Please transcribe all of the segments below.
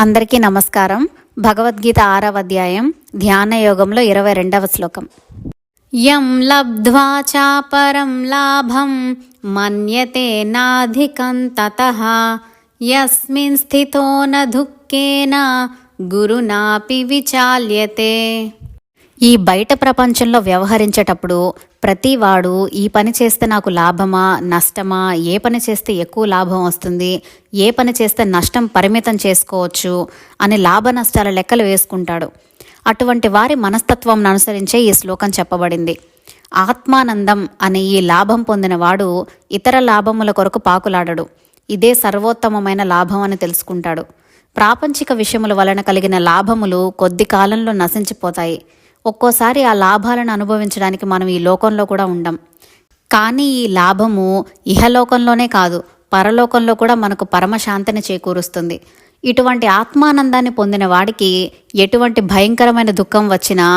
అందరికీ నమస్కారం. భగవద్గీత 6వ అధ్యాయం ధ్యాన యోగంలో 22వ శ్లోకం. యం లబ్ధ్వా చాపరం లాభం మన్యతే నాధికం తతః యస్మిన్ స్థితో న దుఃఖేన గురునాపి విచాల్యతే. ఈ బయట ప్రపంచంలో వ్యవహరించేటప్పుడు ప్రతివాడు ఈ పని చేస్తే నాకు లాభమా నష్టమా, ఏ పని చేస్తే ఎక్కువ లాభం వస్తుంది, ఏ పని చేస్తే నష్టం పరిమితం చేసుకోవచ్చు అని లాభ నష్టాల లెక్కలు వేసుకుంటాడు. అటువంటి వారి మనస్తత్వం అనుసరించే ఈ శ్లోకం చెప్పబడింది. ఆత్మానందం అనే ఈ లాభం పొందినవాడు ఇతర లాభముల కొరకు పాకులాడడు. ఇదే సర్వోత్తమమైన లాభం అని తెలుసుకుంటాడు. ప్రాపంచిక విషయముల వలన కలిగిన లాభములు కొద్ది కాలంలో నశించిపోతాయి. ఒక్కోసారి ఆ లాభాలను అనుభవించడానికి మనం ఈ లోకంలో కూడా ఉండం. కానీ ఈ లాభము ఇహలోకంలోనే కాదు, పరలోకంలో కూడా మనకు పరమశాంతిని చేకూరుస్తుంది. ఇటువంటి ఆత్మానందాన్ని పొందిన వాడికి ఎటువంటి భయంకరమైన దుఃఖం వచ్చినా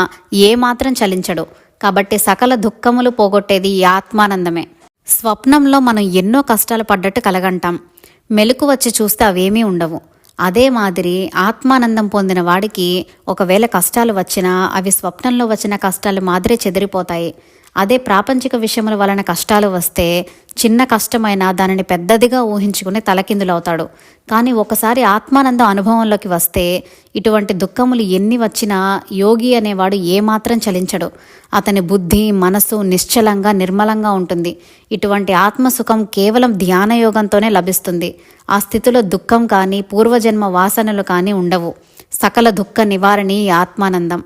ఏమాత్రం చలించడు. కాబట్టి సకల దుఃఖములు పోగొట్టేది ఈ ఆత్మానందమే. స్వప్నంలో మనం ఎన్నో కష్టాలు పడ్డట్టు కలగంటాం. మెలకు వచ్చి చూస్తే అవేమీ ఉండవు. అదే మాదిరి ఆత్మానందం పొందిన వాడికి ఒకవేళ కష్టాలు వచ్చినా అవి స్వప్నంలో వచ్చిన కష్టాలు మాదిరే చెదిరిపోతాయి. అదే ప్రాపంచిక విషయముల వలన కష్టాలు వస్తే చిన్న కష్టమైనా దానిని పెద్దదిగా ఊహించుకుని తలకిందులవుతాడు. కానీ ఒకసారి ఆత్మానందం అనుభవంలోకి వస్తే ఇటువంటి దుఃఖములు ఎన్ని వచ్చినా యోగి అనేవాడు ఏమాత్రం చలించడు. అతని బుద్ధి మనసు నిశ్చలంగా నిర్మలంగా ఉంటుంది. ఇటువంటి ఆత్మసుఖం కేవలం ధ్యానయోగంతోనే లభిస్తుంది. ఆ స్థితిలో దుఃఖం కానీ పూర్వజన్మ వాసనలు కానీ ఉండవు. సకల దుఃఖ నివారణి ఆత్మానందం.